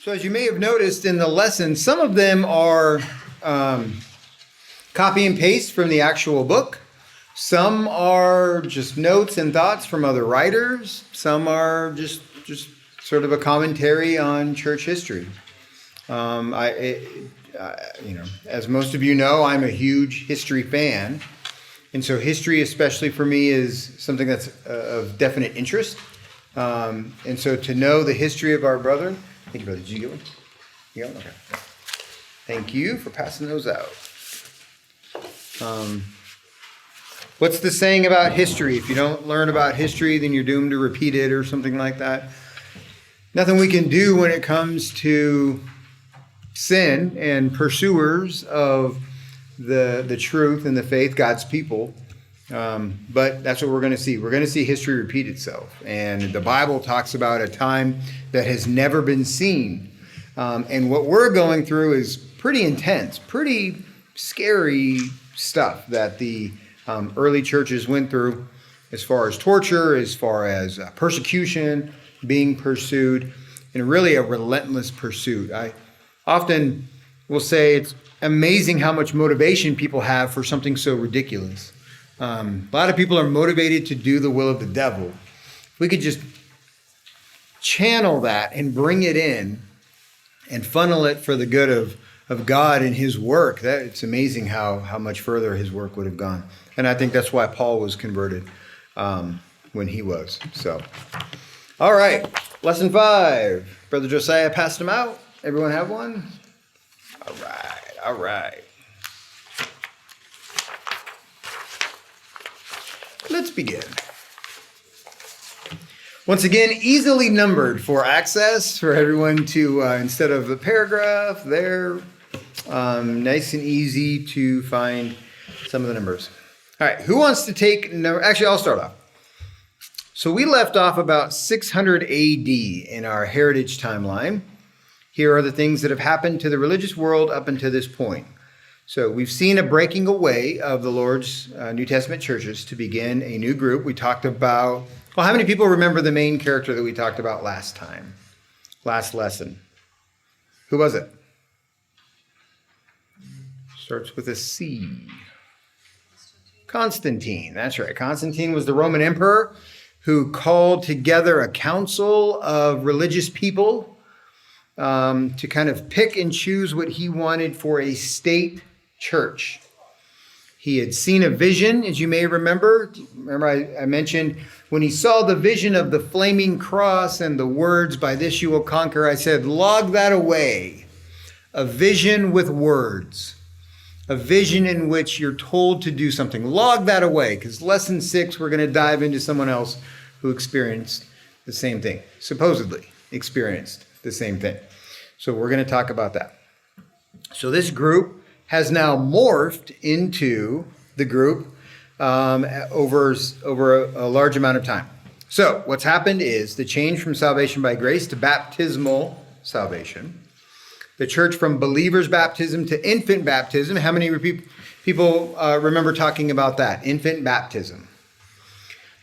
So as you may have noticed in the lesson, some of them are copy and paste from the actual book. Some are just notes and thoughts from other writers. Some are just sort of a commentary on church history. As most of you know, I'm a huge history fan. And so history, especially for me, is something that's of definite interest. And so to know the history of our brother. Thank you, brother. Did you get one? You got one? Okay. Thank you for passing those out. What's the saying about history? If you don't learn about history, then you're doomed to repeat it or something like that. Nothing we can do when it comes to sin and pursuers of the truth and the faith, God's people. But that's what we're going to see. We're going to see history repeat itself. And the Bible talks about a time that has never been seen. And what we're going through is pretty intense, pretty scary stuff that the early churches went through as far as torture, as far as persecution, being pursued, and really a relentless pursuit. I often will say it's amazing how much motivation people have for something so ridiculous. A lot of people are motivated to do the will of the devil. If we could just channel that and bring it in and funnel it for the good of God and his work, that it's amazing how much further his work would have gone. And I think that's why Paul was converted when he was. So, all right, lesson 5. Brother Josiah passed them out. Everyone have one? All right. Let's begin. Once again, easily numbered for access for everyone to, instead of the paragraph there, nice and easy to find some of the numbers. All right, who wants to take, actually I'll start off. So we left off about 600 AD in our heritage timeline. Here are the things that have happened to the religious world up until this point. So we've seen a breaking away of the Lord's New Testament churches to begin a new group. We talked about, well, how many people remember the main character that we talked about last lesson? Who was it? Starts with a C. Constantine, that's right. Constantine was the Roman emperor who called together a council of religious people to kind of pick and choose what he wanted for a state church. He had seen a vision, as you may remember. I mentioned when he saw the vision of the flaming cross and the words, "By this you will conquer," I said, log that away. A vision with words. A vision in which you're told to do something. Log that away, because lesson 6, we're going to dive into someone else who experienced the same thing. Supposedly experienced the same thing. So we're going to talk about that. So this group has now morphed into the group over a large amount of time. So what's happened is the change from salvation by grace to baptismal salvation. The church from believer's baptism to infant baptism. How many people remember talking about that? Infant baptism.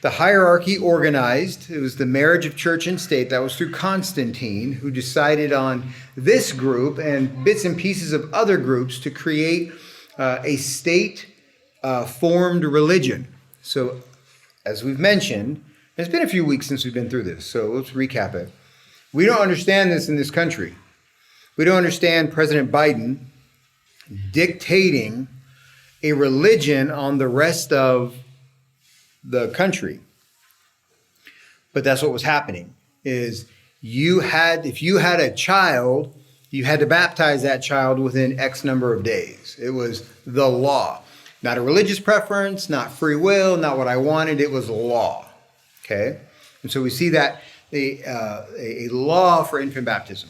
The hierarchy organized. It was the marriage of church and state. That was through Constantine, who decided on this group and bits and pieces of other groups to create a state-formed religion. So, as we've mentioned, it's been a few weeks since we've been through this, so let's recap it. We don't understand this in this country. We don't understand President Biden dictating a religion on the rest of the country. But that's what was happening, is if you had a child, you had to baptize that child within X number of days. It was the law. Not a religious preference, not free will, not what I wanted. It was law. Okay? And so we see that a law for infant baptism.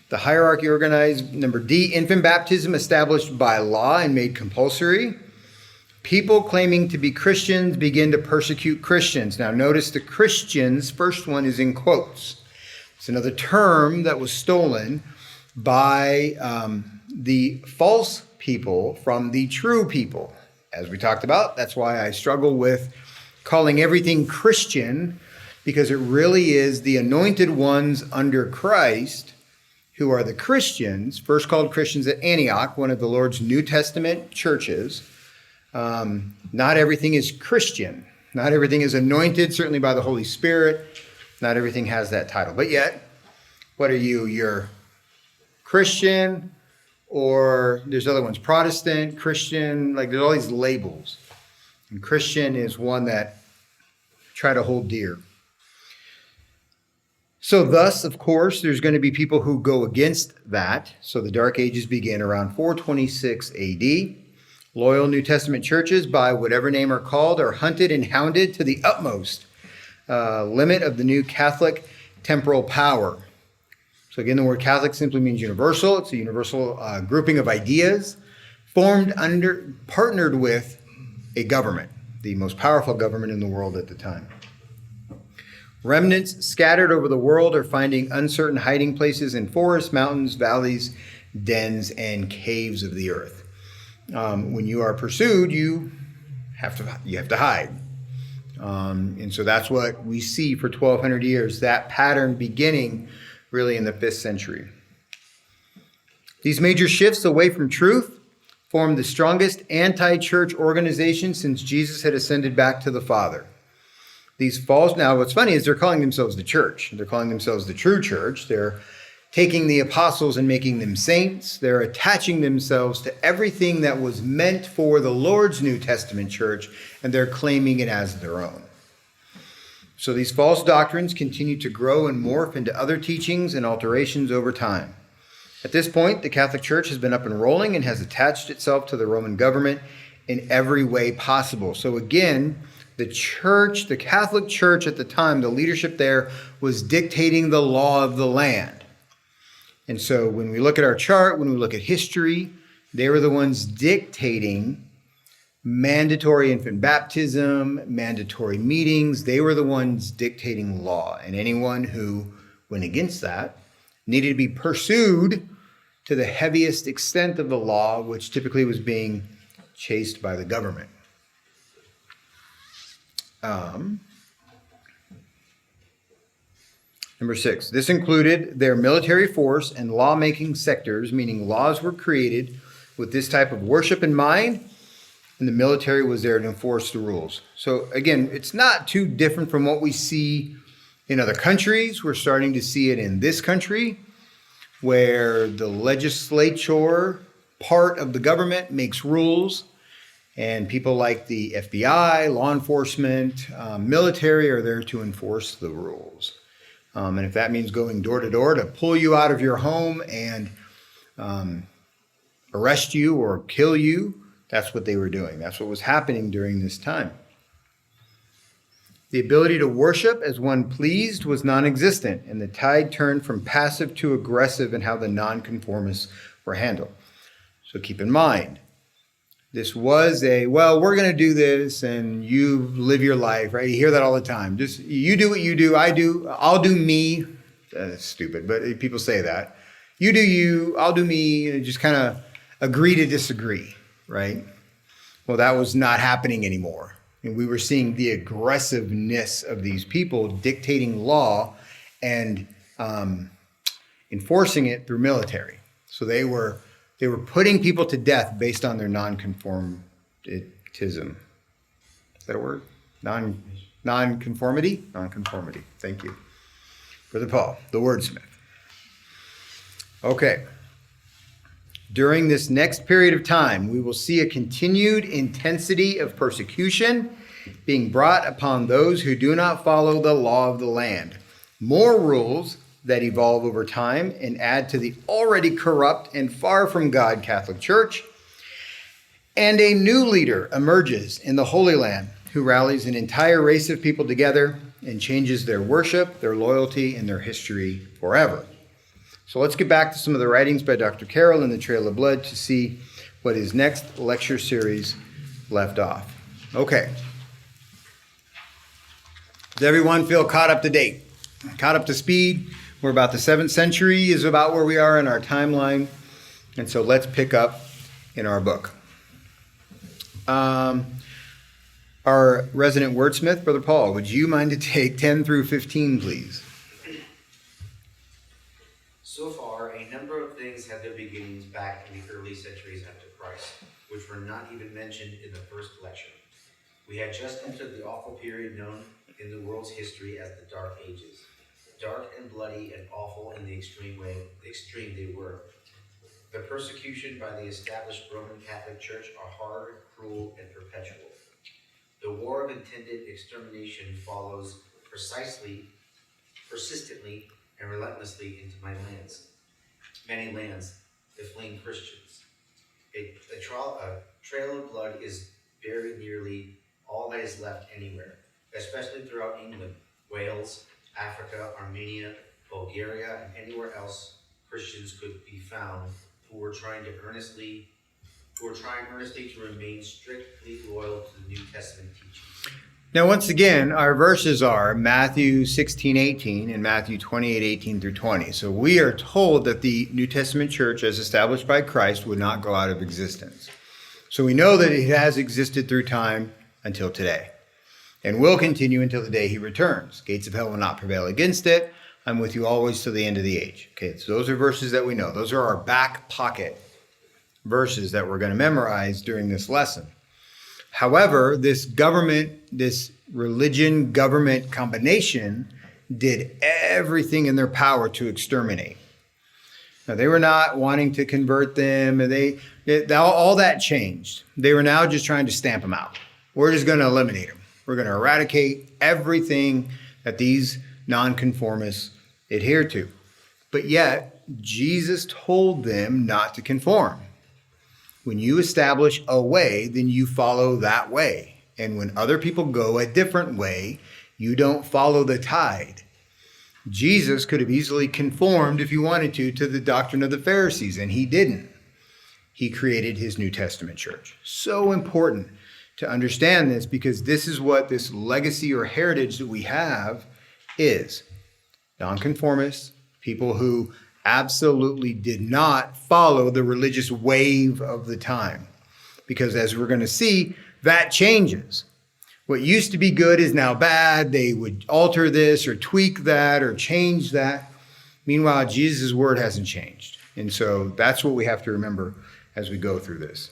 The hierarchy organized, number D, infant baptism established by law and made compulsory. People claiming to be Christians begin to persecute Christians. Now notice the Christians, first one is in quotes. It's another term that was stolen by the false people from the true people. As we talked about, that's why I struggle with calling everything Christian, because it really is the anointed ones under Christ who are the Christians, first called Christians at Antioch, one of the Lord's New Testament churches. Not everything is Christian. Not everything is anointed, certainly by the Holy Spirit. Not everything has that title. But yet, what are you? You're Christian, or there's other ones, Protestant, Christian, like there's all these labels. And Christian is one that I try to hold dear. So thus, of course, there's going to be people who go against that. So the Dark Ages begin around 426 AD. Loyal New Testament churches, by whatever name are called, are hunted and hounded to the utmost limit of the new Catholic temporal power. So again, the word Catholic simply means universal. It's a universal grouping of ideas partnered with a government, the most powerful government in the world at the time. Remnants scattered over the world are finding uncertain hiding places in forests, mountains, valleys, dens, and caves of the earth. When you are pursued, you have to hide. And so that's what we see for 1,200 years, that pattern beginning really in the 5th century. These major shifts away from truth formed the strongest anti-church organization since Jesus had ascended back to the Father. Now what's funny is they're calling themselves the church. They're calling themselves the true church. They're taking the apostles and making them saints. They're attaching themselves to everything that was meant for the Lord's New Testament church, and they're claiming it as their own. So these false doctrines continue to grow and morph into other teachings and alterations over time. At this point, the Catholic Church has been up and rolling and has attached itself to the Roman government in every way possible. So again, the Catholic Church at the time, the leadership there was dictating the law of the land. And so when we look at our chart, when we look at history, they were the ones dictating mandatory infant baptism, mandatory meetings. They were the ones dictating law. And anyone who went against that needed to be pursued to the heaviest extent of the law, which typically was being chased by the government. Number 6, this included their military force and lawmaking sectors, meaning laws were created with this type of worship in mind, and the military was there to enforce the rules. So again, it's not too different from what we see in other countries. We're starting to see it in this country, where the legislature part of the government makes rules, and people like the FBI, law enforcement, military are there to enforce the rules. And if that means going door to door to pull you out of your home and arrest you or kill you, that's what they were doing. That's what was happening during this time. The ability to worship as one pleased was non-existent, and the tide turned from passive to aggressive in how the nonconformists were handled. So keep in mind, this was we're going to do this and you live your life, right? You hear that all the time. Just you do what you do, I'll do me. That's stupid, but people say that. You do you, I'll do me, and just kind of agree to disagree, right? Well, that was not happening anymore. And we were seeing the aggressiveness of these people dictating law and enforcing it through military. So they were putting people to death based on their nonconformism. Is that a word? Nonconformity? Nonconformity. Thank you. Brother Paul, the wordsmith. Okay. During this next period of time, we will see a continued intensity of persecution being brought upon those who do not follow the law of the land. More rules that evolve over time and add to the already corrupt and far from God Catholic Church. And a new leader emerges in the Holy Land who rallies an entire race of people together and changes their worship, their loyalty, and their history forever. So let's get back to some of the writings by Dr. Carroll in the Trail of Blood to see what his next lecture series left off. Okay. Does everyone feel caught up to date? Caught up to speed? We're about the 7th century is about where we are in our timeline. And so let's pick up in our book. Our resident wordsmith, Brother Paul, would you mind to take 10 through 15, please? So far However, a number of things had their beginnings back in the early centuries after Christ, which were not even mentioned in the first lecture. We had just entered the awful period known in the world's history as the Dark Ages. Dark and bloody and awful in the extreme they were. The persecution by the established Roman Catholic Church are hard, cruel, and perpetual. The war of intended extermination follows persistently, and relentlessly into many lands, the fleeing Christians. A trail of blood is very nearly all that is left anywhere, especially throughout England, Wales, Africa, Armenia, Bulgaria, and anywhere else Christians could be found who were trying earnestly to remain strictly loyal to the New Testament teachings. Now, once again, our verses are Matthew 16:18 and Matthew 28:18 through 20. So we are told that the New Testament church, as established by Christ, would not go out of existence. So we know that it has existed through time until today and will continue until the day he returns. Gates of hell will not prevail against it. I'm with you always to the end of the age. Okay, so those are verses that we know. Those are our back pocket verses that we're going to memorize during this lesson. However, this religion government combination did everything in their power to exterminate. Now, they were not wanting to convert them, and all that changed. They were now just trying to stamp them out. We're just going to eliminate them. We're going to eradicate everything that these nonconformists adhere to. But yet, Jesus told them not to conform. When you establish a way, then you follow that way. And when other people go a different way, you don't follow the tide. Jesus could have easily conformed, if he wanted to the doctrine of the Pharisees, and he didn't. He created his New Testament church. So important to understand this, because this is what this legacy or heritage that we have is. Nonconformists, people who absolutely did not follow the religious wave of the time. Because as we're going to see, that changes. What used to be good is now bad. They would alter this or tweak that or change that. Meanwhile, Jesus' word hasn't changed. And so that's what we have to remember as we go through this.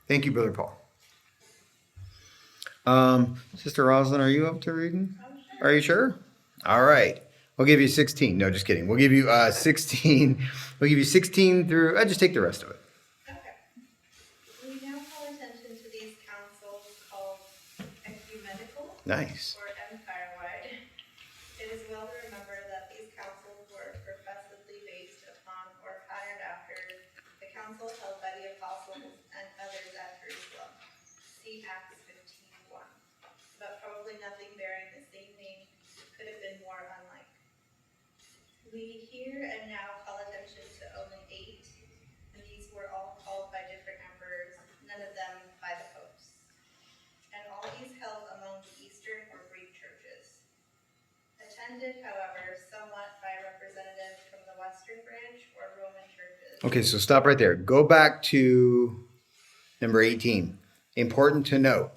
Thank you, Brother Paul. Sister Rosalind, are you up to reading? Are you sure? All right. We'll give you 16. No, just kidding. We'll give you 16. We'll give you 16 through, just take the rest of it. Okay. We now call attention to these councils called ecumenical Nice. or empire-wide. It is well to remember that these councils were professedly based upon or patterned after the council held by the apostles and others at Jerusalem. See Acts 15:1. But probably nothing bearing the same name could have been more unlike. We here and now call attention to only 8, and these were all called by different emperors, none of them by the popes. And all these held among the Eastern or Greek churches. Attended, however, somewhat by representatives from the Western branch or Roman churches. Okay, so stop right there. Go back to number 18. Important to note,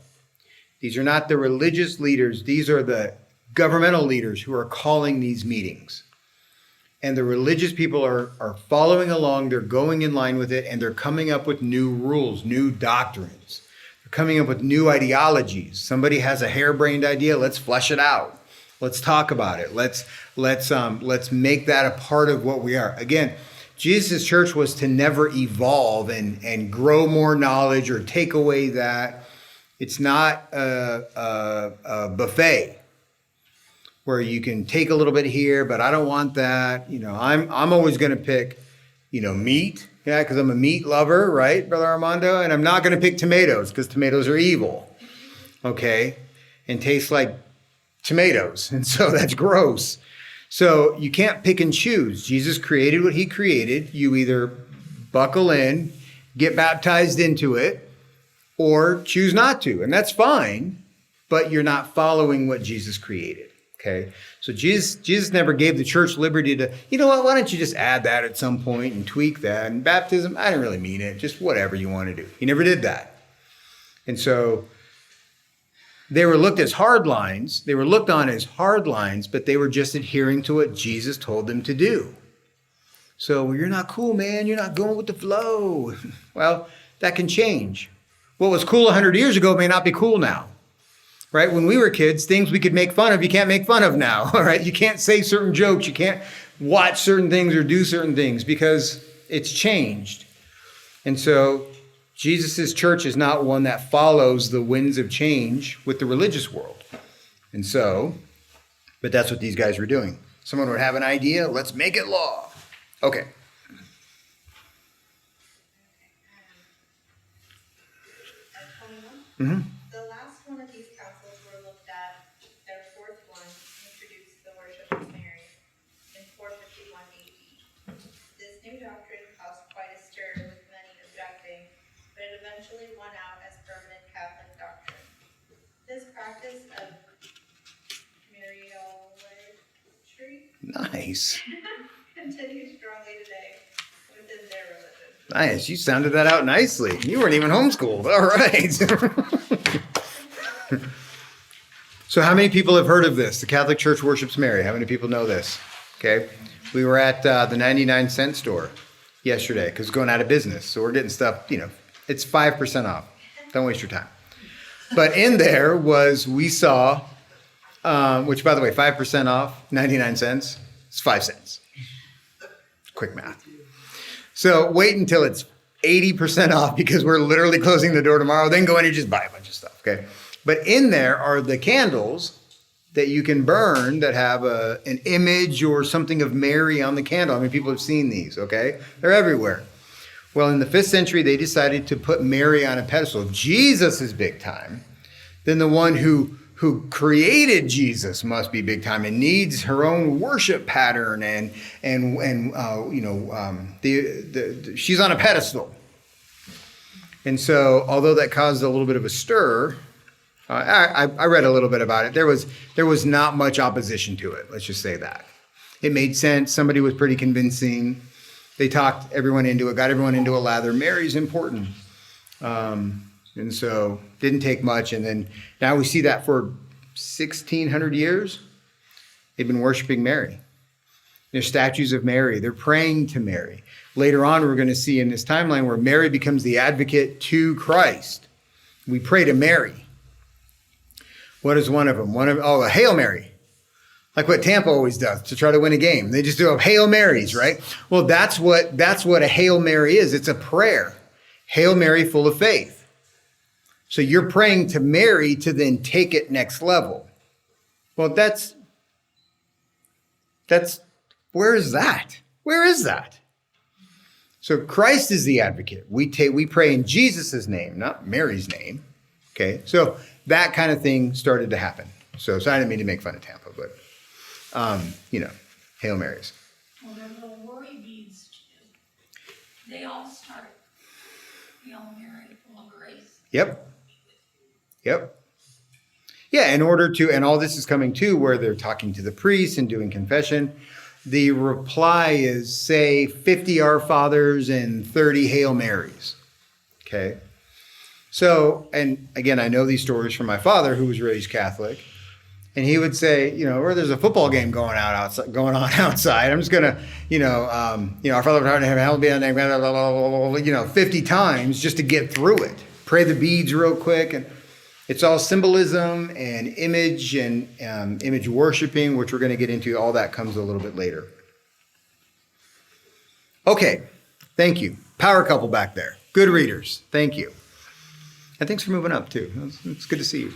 these are not the religious leaders. These are the governmental leaders who are calling these meetings. And the religious people are following along, they're going in line with it, and they're coming up with new rules, new doctrines. They're coming up with new ideologies. Somebody has a harebrained idea, let's flesh it out. Let's talk about it. Let's make that a part of what we are. Again, Jesus' church was to never evolve and grow more knowledge or take away that. It's not a buffet where you can take a little bit here, but I don't want that. I'm always going to pick, meat. Yeah, because I'm a meat lover, right, Brother Armando? And I'm not going to pick tomatoes because tomatoes are evil, okay, and taste like tomatoes. And so that's gross. So you can't pick and choose. Jesus created what he created. You either buckle in, get baptized into it, or choose not to. And that's fine, but you're not following what Jesus created. Okay, so Jesus never gave the church liberty to, why don't you just add that at some point and tweak that? And baptism, I didn't really mean it, just whatever you want to do. He never did that. And so they were looked as hard lines. They were looked on as hard lines, but they were just adhering to what Jesus told them to do. So you're not cool, man. You're not going with the flow. Well, that can change. What was cool 100 years ago may not be cool now. Right? When we were kids, things we could make fun of, you can't make fun of now. All right? You can't say certain jokes. You can't watch certain things or do certain things because it's changed. And so Jesus' church is not one that follows the winds of change with the religious world. And so, but that's what these guys were doing. Someone would have an idea, let's make it law. Okay. Mm-hmm. The last one of these councils were looked at, their fourth one, introduced the worship of Mary in 451 AD. This new doctrine caused quite a stir with many objecting, but it eventually won out as permanent Catholic doctrine. This practice of Mariolatry Nice. continues strongly today within their religion. Nice. You sounded that out nicely. You weren't even homeschooled. All right. So how many people have heard of this? The Catholic Church worships Mary. How many people know this? Okay. We were at the 99-cent store yesterday because it's going out of business. So we're getting stuff, it's 5% off. Don't waste your time. But in there we saw, which by the way, 5% off, 99 cents, it's 5 cents. Quick math. So wait until it's 80% off because we're literally closing the door tomorrow. Then go in and just buy a bunch of stuff, okay? But in there are the candles that you can burn that have an image or something of Mary on the candle. I mean, people have seen these, okay? They're everywhere. Well, in the 5th century, they decided to put Mary on a pedestal. If Jesus is big time, then the one who created Jesus must be big time and needs her own worship pattern she's on a pedestal. And so, although that caused a little bit of a stir, I read a little bit about it. There was not much opposition to it. Let's just say that it made sense. Somebody was pretty convincing. They talked everyone into it, got everyone into a lather. Mary's important. And so didn't take much. And then now we see that for 1,600 years, they've been worshiping Mary. There's statues of Mary. They're praying to Mary. Later on, we're going to see in this timeline where Mary becomes the advocate to Christ. We pray to Mary. What is one of them? A Hail Mary. Like what Tampa always does to try to win a game. They just do a Hail Marys, right? Well, that's what a Hail Mary is. It's a prayer. Hail Mary, full of faith. So you're praying to Mary to then take it next level. Well, where is that? Where is that? So Christ is the advocate. We pray in Jesus' name, not Mary's name. Okay, so that kind of thing started to happen. So I didn't mean to make fun of Tampa, but Hail Marys. Well, their little worry beads too. They all start Hail Mary, full of grace. Yep. Yeah, in order to, and all this is coming too, where they're talking to the priest and doing confession. The reply is, say, 50 Our Fathers and 30 Hail Marys. Okay. So, and again, I know these stories from my father, who was raised Catholic, and he would say, or there's a football game going on outside. I'm just gonna, Our Father, hallowed be thy name, 50 times just to get through it. Pray the beads real quick, and it's all symbolism and image and image worshiping, which we're going to get into. All that comes a little bit later. Okay, thank you. Power couple back there. Good readers. Thank you. And thanks for moving up, too. It's good to see you.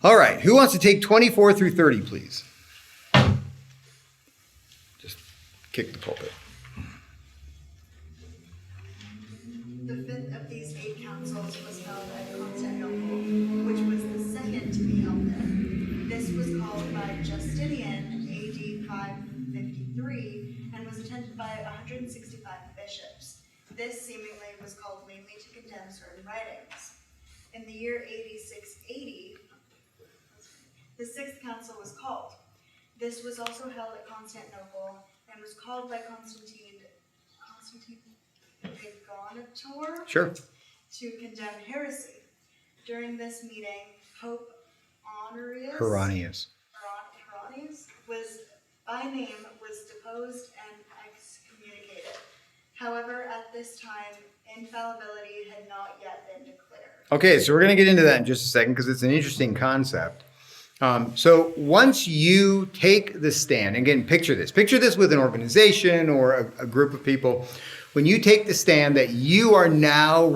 All right, who wants to take 24 through 30, please? Just kick the pulpit. The fifth of these 8 councils was held at Constantinople, which was the second to be held there. This was called by Justinian AD 553 and was attended by 165 bishops. This seemingly was called mainly to condemn certain writings. In the year AD 680, the 6th council was called. This was also held at Constantinople and was called by Constantine Gonator Sure. to condemn heresy. During this meeting, Pope Honorius Hieronymus. was by name was deposed, and I However, at this time, infallibility had not yet been declared. Okay, so we're going to get into that in just a second because it's an interesting concept. So once you take the stand, again, picture this with an organization or a group of people. When you take the stand that you are now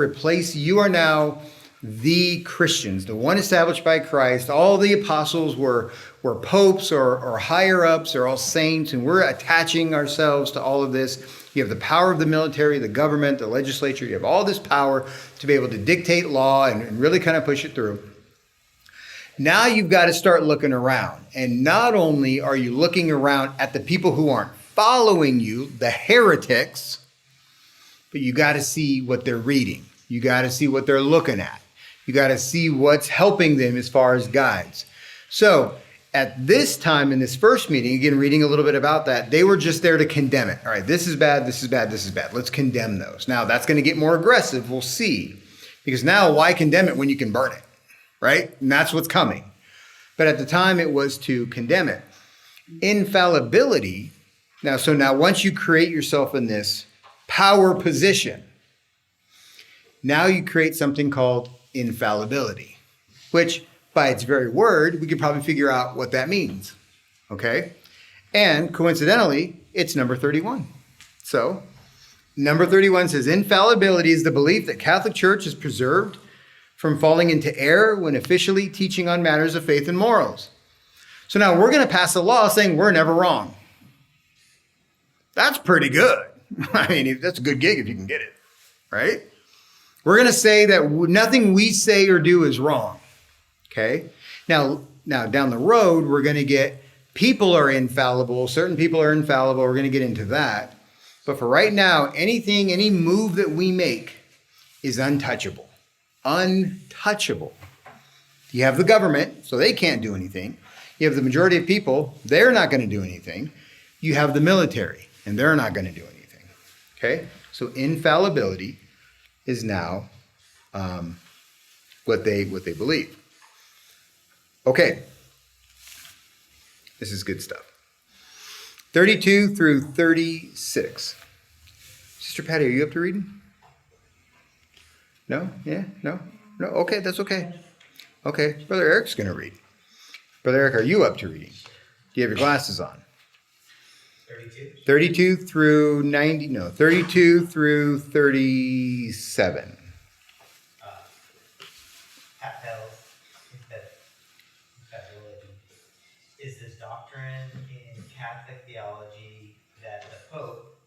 the Christians, the one established by Christ. All the apostles were popes or higher ups, or all saints, and we're attaching ourselves to all of this. You have the power of the military, the government, the legislature. You have all this power to be able to dictate law and really kind of push it through. Now you've got to start looking around. And not only are you looking around at the people who aren't following you, the heretics, but you got to see what they're reading. You got to see what they're looking at. You got to see what's helping them as far as guides. So at this time in this first meeting, again, reading a little bit about that, they were just there to condemn it. All right, this is bad, this is bad, this is bad. Let's condemn those. Now that's going to get more aggressive. We'll see. Because now why condemn it when you can burn it? Right? And that's what's coming. But at the time it was to condemn it. Infallibility. Now once you create yourself in this power position, now you create something called infallibility, which by its very word, we could probably figure out what that means. Okay? And coincidentally, it's number 31. So number 31 says, infallibility is the belief that Catholic Church is preserved from falling into error when officially teaching on matters of faith and morals. So now we're going to pass a law saying we're never wrong. That's pretty good. I mean, that's a good gig if you can get it, right? We're going to say that nothing we say or do is wrong, okay? Now down the road, we're going to get people are infallible. Certain people are infallible. We're going to get into that. But for right now, any move that we make is untouchable. Untouchable. You have the government, so they can't do anything. You have the majority of people, they're not going to do anything. You have the military, and they're not going to do anything. Okay? So infallibility is now what they believe. Okay. This is good stuff. 32 through 36. Sister Patty, are you up to reading? No? Yeah? No? No? Okay, that's okay. Okay, Brother Eric's going to read. Brother Eric, are you up to reading? Do you have your glasses on? 32? 32 through 90, no, 32 through 37. Infallibility is this doctrine in Catholic theology that the Pope,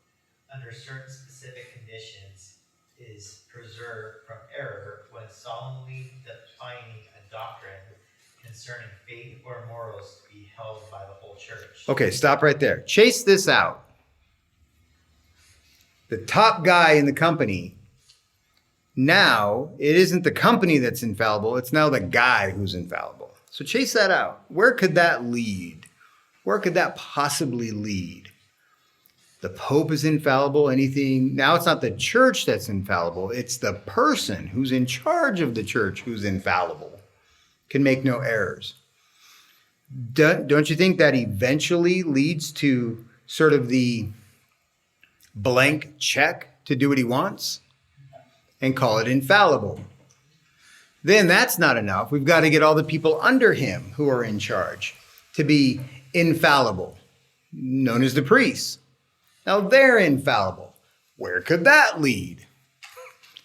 under certain specific conditions, is preserved from error when solemnly defining a doctrine concerning faith or morals to be held by the whole church. Okay, stop right there. Chase this out. The top guy in the company, now it isn't the company that's infallible, it's now the guy who's infallible. So chase that out. Where could that lead? Where could that possibly lead? The Pope is infallible, anything. Now it's not the church that's infallible, it's the person who's in charge of the church who's infallible, can make no errors. Don't you think that eventually leads to sort of the blank check to do what he wants and call it infallible? Then that's not enough. We've got to get all the people under him who are in charge to be infallible, known as the priests. Now they're infallible. Where could that lead?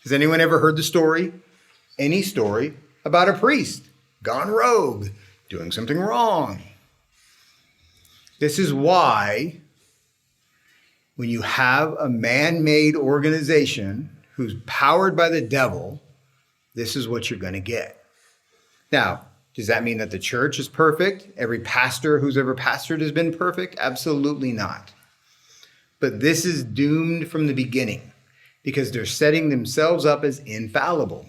Has anyone ever heard the story, any story, about a priest gone rogue, doing something wrong? This is why when you have a man-made organization who's powered by the devil, this is what you're going to get. Now, does that mean that the church is perfect? Every pastor who's ever pastored has been perfect? Absolutely not. But this is doomed from the beginning because they're setting themselves up as infallible.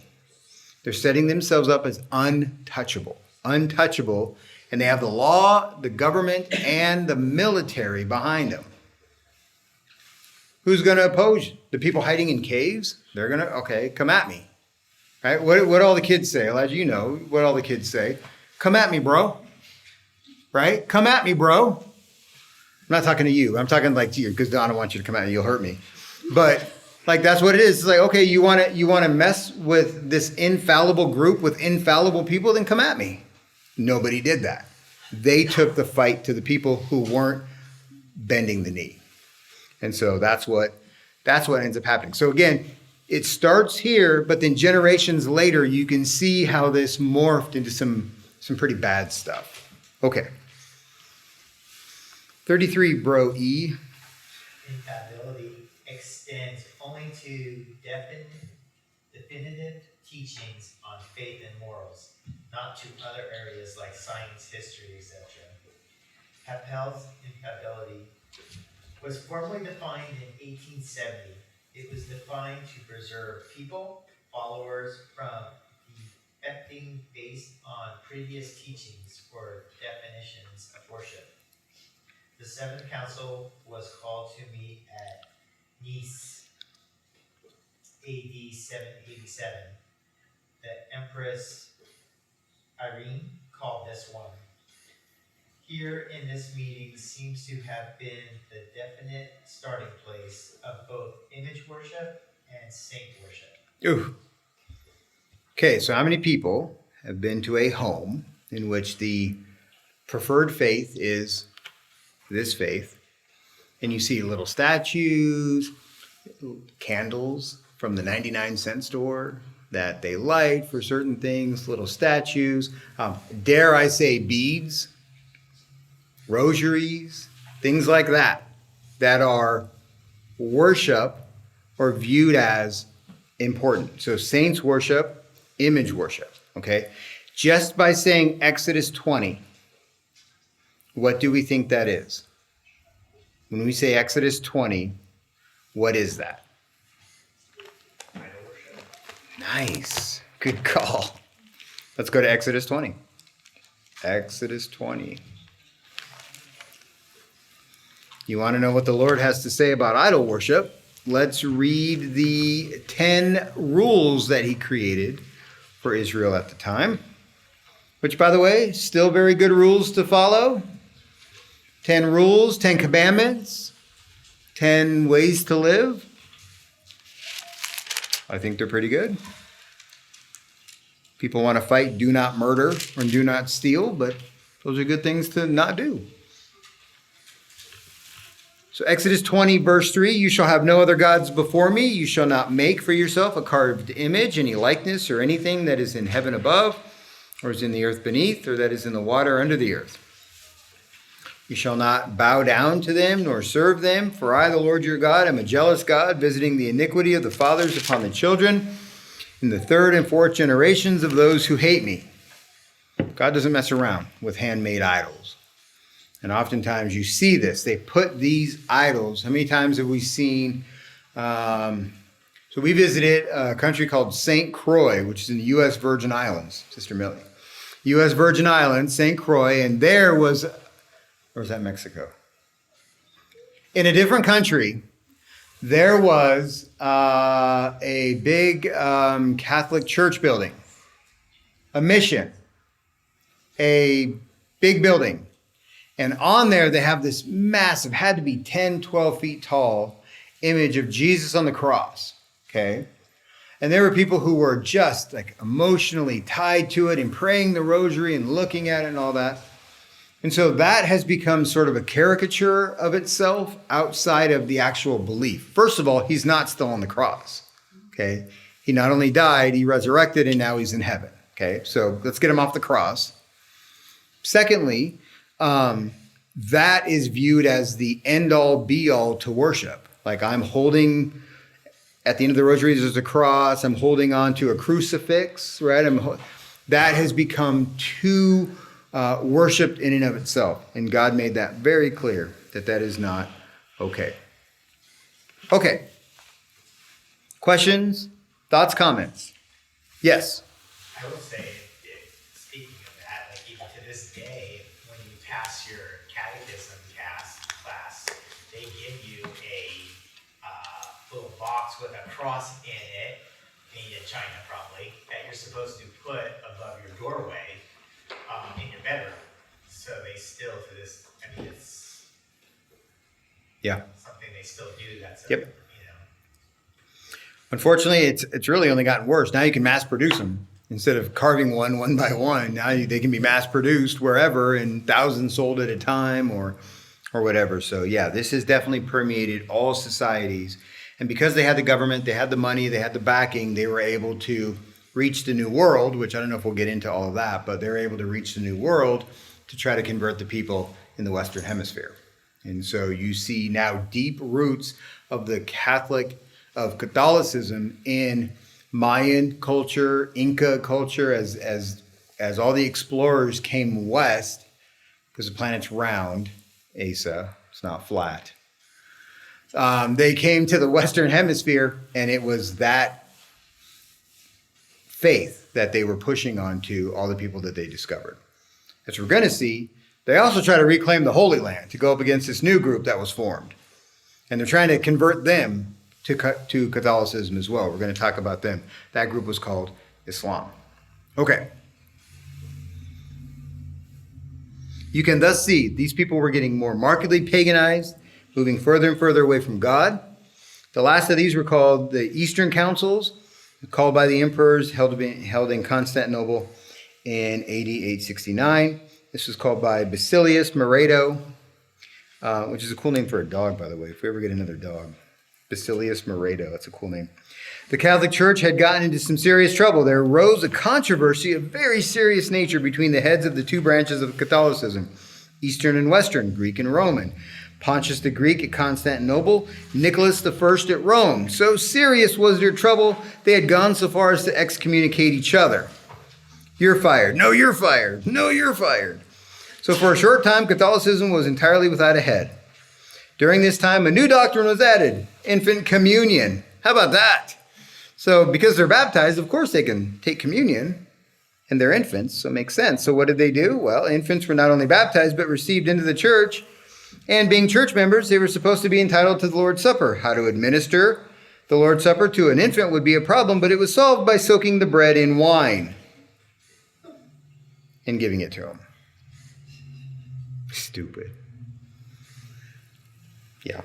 They're setting themselves up as untouchable. Untouchable. And they have the law, the government, and the military behind them. Who's going to oppose you? The people hiding in caves? They're going to, okay, come at me. Right? What all the kids say? Elijah, you know what all the kids say. Come at me, bro. Right? Come at me, bro. I'm not talking to you. I'm talking like to you because Donna wants you to come at me. You'll hurt me. But like that's what it is. It's like, okay, you want to mess with this infallible group with infallible people, then come at me. Nobody did that. They took the fight to the people who weren't bending the knee. And so that's what ends up happening. So again, it starts here, but then generations later, you can see how this morphed into some pretty bad stuff. Okay. 33, bro E. Infallibility extends only to definitive teachings on faith and morals, not to other areas like science, history, etc. Capel's infallibility was formally defined in 1870. It was defined to preserve people, followers, from defecting based on previous teachings or definitions of worship. The Seventh Council was called to meet at Nice, AD 787. The Empress Irene called this one. Here in this meeting seems to have been the definite starting place of both image worship and saint worship. Ooh. Okay, so how many people have been to a home in which the preferred faith is this faith, and you see little statues, candles from the 99-cent store that they light for certain things, little statues, dare I say beads, rosaries, things like that, that are worship or viewed as important. So saints worship, image worship, okay? Just by saying Exodus 20, what do we think that is? When we say Exodus 20, what is that? Idol worship. Nice. Good call. Let's go to Exodus 20. Exodus 20. You want to know what the Lord has to say about idol worship? Let's read the 10 rules that he created for Israel at the time, which, by the way, still very good rules to follow. 10 rules, 10 commandments, 10 ways to live. I think they're pretty good. People want to fight, do not murder or do not steal, but those are good things to not do. So Exodus 20, verse 3, you shall have no other gods before me. You shall not make for yourself a carved image, any likeness or anything that is in heaven above, or is in the earth beneath, or that is in the water under the earth. You shall not bow down to them nor serve them, for I, the Lord your God, am a jealous God, visiting the iniquity of the fathers upon the children, in the third and fourth generations of those who hate me. God doesn't mess around with handmade idols. And oftentimes you see this. They put these idols. How many times have we seen? So we visited a country called St. Croix, which is in the U.S. Virgin Islands, Sister Millie. U.S. Virgin Islands, St. Croix, and there was, or was that Mexico? In a different country, there was a big Catholic church building, a mission, a big building. And on there, they have this massive, had to be 10, 12 feet tall, image of Jesus on the cross, okay? And there were people who were just like emotionally tied to it and praying the rosary and looking at it and all that. And so that has become sort of a caricature of itself outside of the actual belief. First of all, he's not still on the cross, okay? He not only died, he resurrected, and now he's in heaven, okay? So let's get him off the cross. Secondly, that is viewed as the end-all, be-all to worship. Like I'm holding, at the end of the rosary, there's a cross. I'm holding on to a crucifix, right? That has become too worshipped in and of itself. And God made that very clear that that is not okay. Okay. Questions? Thoughts? Comments? Yes. I will say, speaking of that, like even to this day, when you pass your catechism class, they give you a little box with a cross in it, made in China probably, that you're supposed to put above your doorway in your bedroom. So they still, to this, I mean, it's Yeah. something they still do. That's Yep. Unfortunately, it's really only gotten worse. Now you can mass produce them. Instead of carving one by one, now they can be mass produced wherever and thousands sold at a time or whatever. So yeah, this has definitely permeated all societies. And because they had the government, they had the money, they had the backing, they were able to reach the new world, which I don't know if we'll get into all of that, but they're able to reach the new world to try to convert the people in the Western Hemisphere. And so you see now deep roots of Catholicism in Mayan culture, Inca culture, as all the explorers came west, because the planet's round, Asa, it's not flat. They came to the Western Hemisphere, and it was that faith that they were pushing onto all the people that they discovered. As we're going to see, they also try to reclaim the Holy Land to go up against this new group that was formed. And they're trying to convert them to Catholicism as well. We're going to talk about them. That group was called Islam. Okay. You can thus see these people were getting more markedly paganized, moving further and further away from God. The last of these were called the Eastern Councils, called by the emperors, held in Constantinople in AD 869. This was called by Basilius Moreto, which is a cool name for a dog, by the way, if we ever get another dog. Basilius Moreto, that's a cool name. The Catholic Church had gotten into some serious trouble. There arose a controversy of very serious nature between the heads of the two branches of Catholicism, Eastern and Western, Greek and Roman. Pontius the Greek at Constantinople, Nicholas I at Rome. So serious was their trouble, they had gone so far as to excommunicate each other. You're fired. No, you're fired. No, you're fired. So for a short time, Catholicism was entirely without a head. During this time, a new doctrine was added, infant communion. How about that? So because they're baptized, of course they can take communion, and they're infants, so it makes sense. So what did they do? Well, infants were not only baptized, but received into the church. And being church members, they were supposed to be entitled to the Lord's Supper. How to administer the Lord's Supper to an infant would be a problem, but it was solved by soaking the bread in wine and giving it to him. Stupid. Yeah.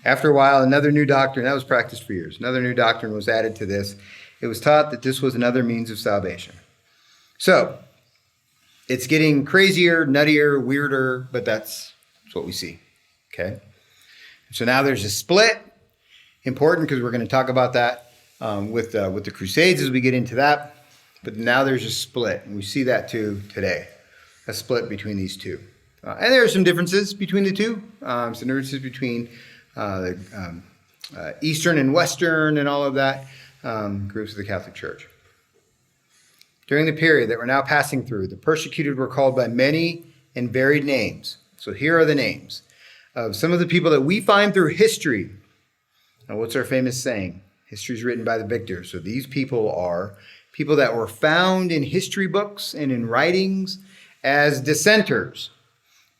After a while, another new doctrine, that was practiced for years, another new doctrine was added to this. It was taught that this was another means of salvation. So, it's getting crazier, nuttier, weirder, but that's what we see. Okay? So now there's a split. Important because we're going to talk about that with the Crusades as we get into that. But now there's a split, and we see that too today, a split between these two. And there are some differences between the two, some differences between the Eastern and Western and all of that groups of the Catholic Church. During the period that we're now passing through, the persecuted were called by many and varied names. So here are the names of some of the people that we find through history. Now, what's our famous saying? History is written by the victor. So these people are people that were found in history books and in writings as dissenters,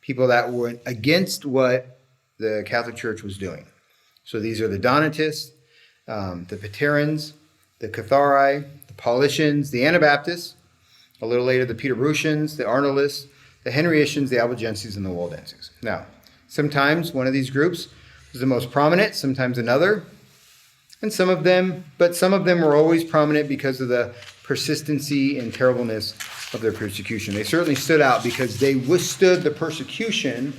people that went against what the Catholic Church was doing. So these are the Donatists, the Paterins, the Cathari, the Paulicians, the Anabaptists, a little later the Peterbrutians, the Arnoldists, the Henrietians, the Albigenses, and the Waldenses. Now, sometimes one of these groups was the most prominent, sometimes another, and some of them were always prominent because of the persistency and terribleness of their persecution. They certainly stood out because they withstood the persecution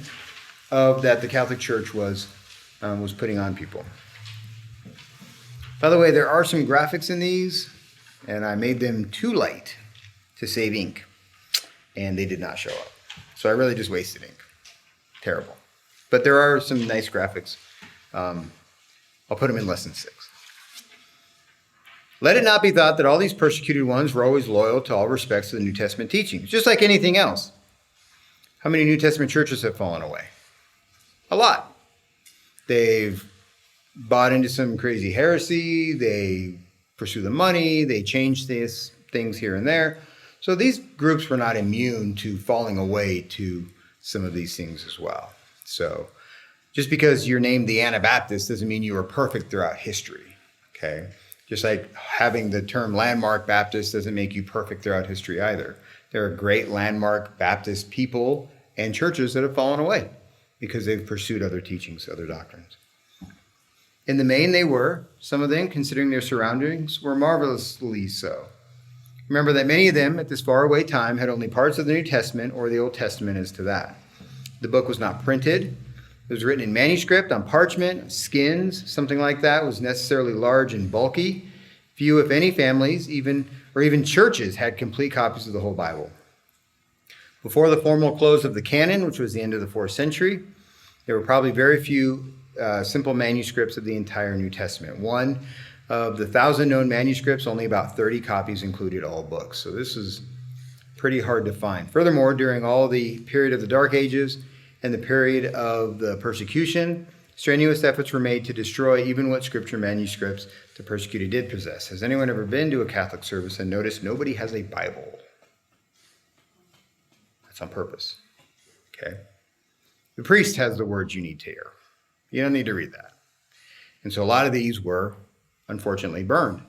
that the Catholic Church was putting on people. By the way, there are some graphics in these, and I made them too light to save ink, and they did not show up. So I really just wasted ink. Terrible. But there are some nice graphics. I'll put them in lesson 6. Let it not be thought that all these persecuted ones were always loyal to all respects to the New Testament teachings, just like anything else. How many New Testament churches have fallen away? A lot. They've bought into some crazy heresy, they pursue the money, they change things here and there. So these groups were not immune to falling away to some of these things as well. So just because you're named the Anabaptist doesn't mean you were perfect throughout history, okay? Just like having the term landmark Baptist doesn't make you perfect throughout history either. There are great landmark Baptist people and churches that have fallen away because they've pursued other teachings, other doctrines. In the main, they were. Some of them, considering their surroundings, were marvelously so. Remember that many of them at this faraway time had only parts of the New Testament or the Old Testament as to that. The book was not printed. It was written in manuscript, on parchment, skins, something like that, was necessarily large and bulky. Few, if any, families, even churches had complete copies of the whole Bible. Before the formal close of the canon, which was the end of the 4th century, there were probably very few simple manuscripts of the entire New Testament. One of the 1,000 known manuscripts, only about 30 copies included all books. So this is pretty hard to find. Furthermore, during all the period of the Dark Ages and the period of the persecution, strenuous efforts were made to destroy even what scripture manuscripts the persecuted did possess. Has anyone ever been to a Catholic service and noticed nobody has a Bible? That's on purpose. Okay? The priest has the words you need to hear. You don't need to read that. And so a lot of these were, unfortunately, burned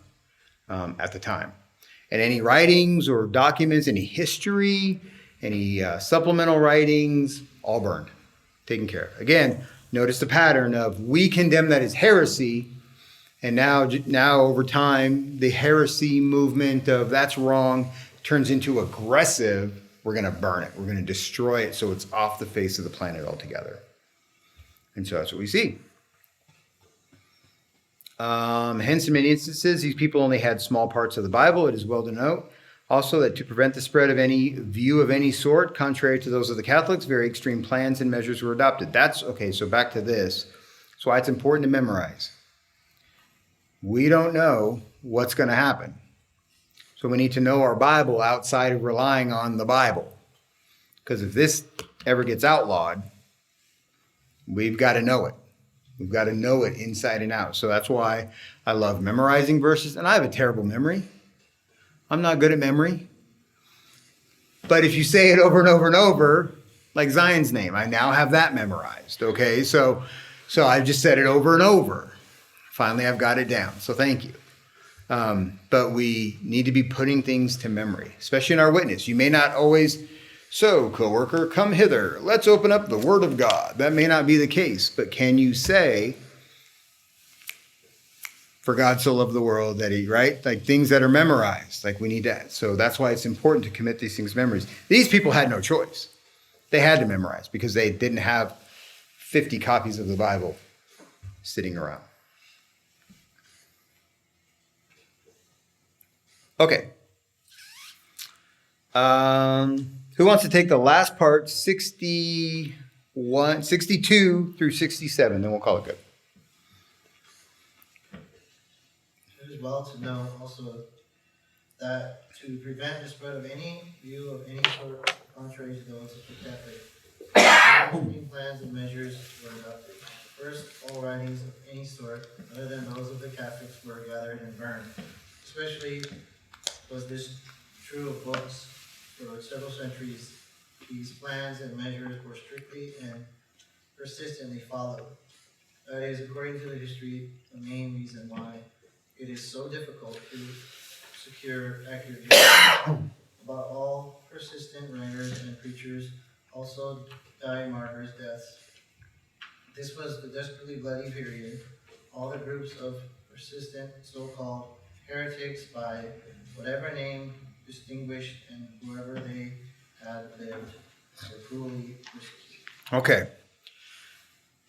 at the time. And any writings or documents, any history, any supplemental writings, all burned, taken care of. Again, notice the pattern of we condemn that as heresy, and now over time, the heresy movement of that's wrong turns into aggressive. We're going to burn it. We're going to destroy it so it's off the face of the planet altogether. And so that's what we see. Hence, in many instances, these people only had small parts of the Bible. It is well to note also that to prevent the spread of any view of any sort, contrary to those of the Catholics, very extreme plans and measures were adopted. That's okay. So back to this. That's why it's important to memorize. We don't know what's going to happen. So we need to know our Bible outside of relying on the Bible. Because if this ever gets outlawed, we've got to know it. We've got to know it inside and out. So that's why I love memorizing verses. And I have a terrible memory. I'm not good at memory. But if you say it over and over and over, like Zion's name, I now have that memorized. Okay, so I've just said it over and over. Finally, I've got it down. So thank you. But we need to be putting things to memory, especially in our witness. You may not always, so coworker, come hither. Let's open up the Word of God. That may not be the case, but can you say, for God so loved the world that he, right? Like things that are memorized, like we need that. So that's why it's important to commit these things to memories. These people had no choice. They had to memorize because they didn't have 50 copies of the Bible sitting around. Okay. Who wants to take the last part, 62 through 67, then we'll call it good. It is well to know also that to prevent the spread of any view of any sort contrary to those of the Catholic, plans and measures were adopted. First, all writings of any sort, other than those of the Catholics, were gathered and burned. Especially was this true of books for several centuries. These plans and measures were strictly and persistently followed. That is, according to the history, the main reason why it is so difficult to secure accurate data about all persistent writers and preachers also die martyrs' deaths. This was the desperately bloody period. All the groups of persistent so-called heretics by whatever name distinguished and whoever they had lived were cruelly persecuted. Okay.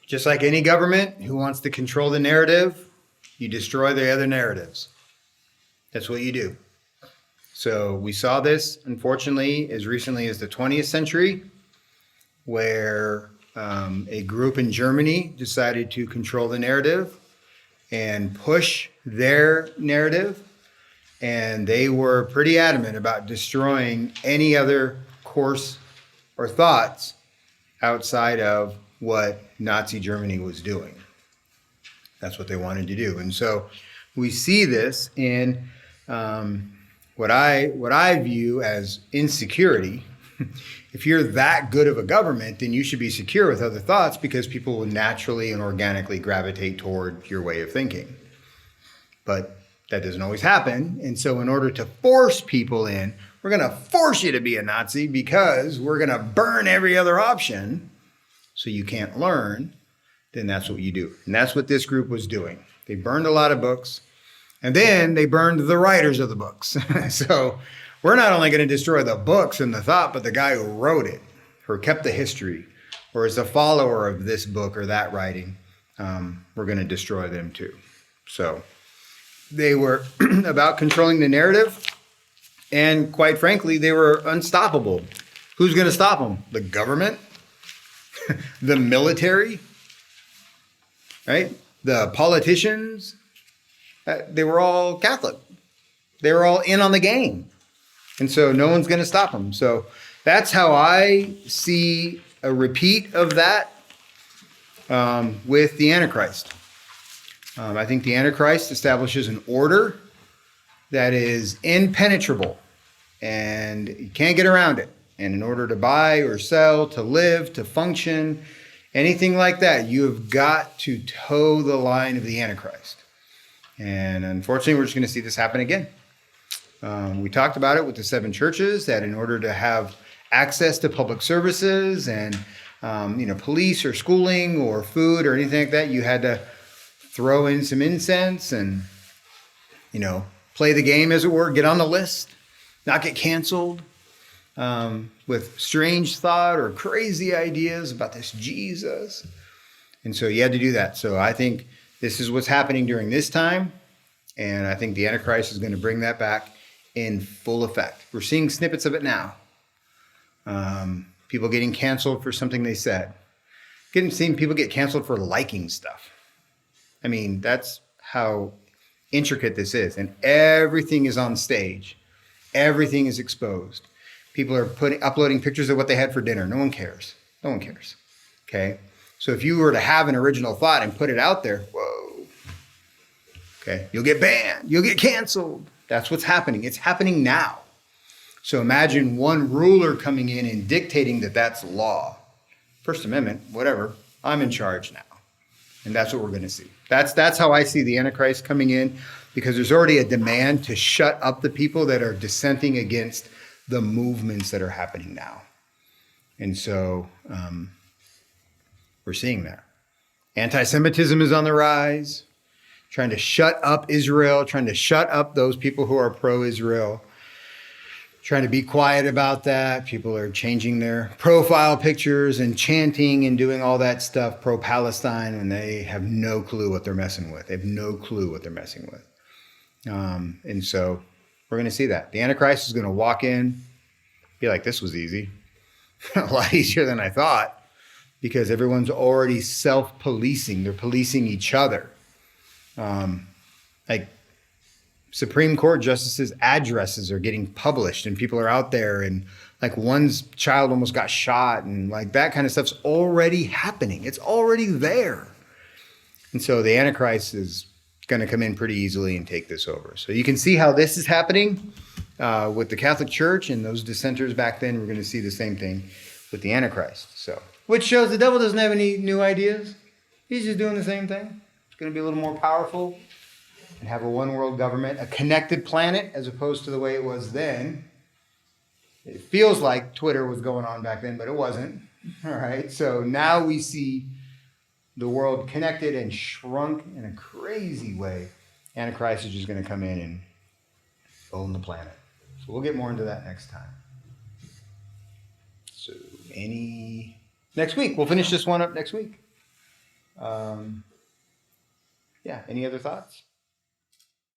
Just like any government who wants to control the narrative, you destroy the other narratives. That's what you do. So we saw this, unfortunately, as recently as the 20th century, where a group in Germany decided to control the narrative and push their narrative. And they were pretty adamant about destroying any other course or thoughts outside of what Nazi Germany was doing. That's what they wanted to do. And so we see this in what I view as insecurity. If you're that good of a government, then you should be secure with other thoughts because people will naturally and organically gravitate toward your way of thinking. But that doesn't always happen. And so in order to force people in, we're going to force you to be a Nazi because we're going to burn every other option so you can't learn. then that's what you do. And that's what this group was doing. They burned a lot of books, and then they burned the writers of the books. So we're not only going to destroy the books and the thought, but the guy who wrote it, or kept the history, or is a follower of this book or that writing, we're going to destroy them too. So they were about controlling the narrative, and quite frankly, they were unstoppable. Who's going to stop them? The government? The military? Right? The politicians? They were all Catholic. They were all in on the game. And so no one's going to stop them. So that's how I see a repeat of that with the Antichrist. I think the Antichrist establishes an order that is impenetrable, and you can't get around it. And in order to buy or sell, to live, to function, anything like that, you have got to toe the line of the Antichrist. And unfortunately, we're just going to see this happen again. We talked about it with the 7 churches, that in order to have access to public services and police or schooling or food or anything like that, you had to throw in some incense and play the game, as it were, get on the list, not get canceled with strange thought or crazy ideas about this Jesus. And so you had to do that. So I think this is what's happening during this time, and I think the Antichrist is going to bring that back in full effect. We're seeing snippets of it now. People getting canceled for something they said. Seeing people get canceled for liking stuff. I mean, that's how intricate this is. And everything is on stage. Everything is exposed. People are uploading pictures of what they had for dinner. No one cares. No one cares. Okay? So if you were to have an original thought and put it out there, whoa. Okay? You'll get banned. You'll get canceled. That's what's happening. It's happening now. So imagine one ruler coming in and dictating that that's law. First Amendment, whatever. I'm in charge now. And that's what we're going to see. That's how I see the Antichrist coming in, because there's already a demand to shut up the people that are dissenting against the movements that are happening now. And so we're seeing that. Anti-Semitism is on the rise, trying to shut up Israel, trying to shut up those people who are pro-Israel, trying to be quiet about that. People are changing their profile pictures and chanting and doing all that stuff pro-Palestine, and they have no clue what they're messing with. They have no clue what they're messing with. And so we're going to see that. The Antichrist is going to walk in, be like, this was easy. A lot easier than I thought, because everyone's already self-policing. They're policing each other. Like Supreme Court justices' addresses are getting published, and people are out there, and like one's child almost got shot, and like that kind of stuff's already happening. It's already there. And so the Antichrist is going to come in pretty easily and take this over. So you can see how this is happening with the Catholic Church and those dissenters back then. We're going to see the same thing with the Antichrist. So, which shows the devil doesn't have any new ideas. He's just doing the same thing. It's going to be a little more powerful and have a one world government, a connected planet, as opposed to the way it was then. It feels like Twitter was going on back then, but it wasn't. All right. So now we see the world connected and shrunk in a crazy way. Antichrist is just going to come in and own the planet. So we'll get more into that next time. So next week, we'll finish this one up next week. Any other thoughts?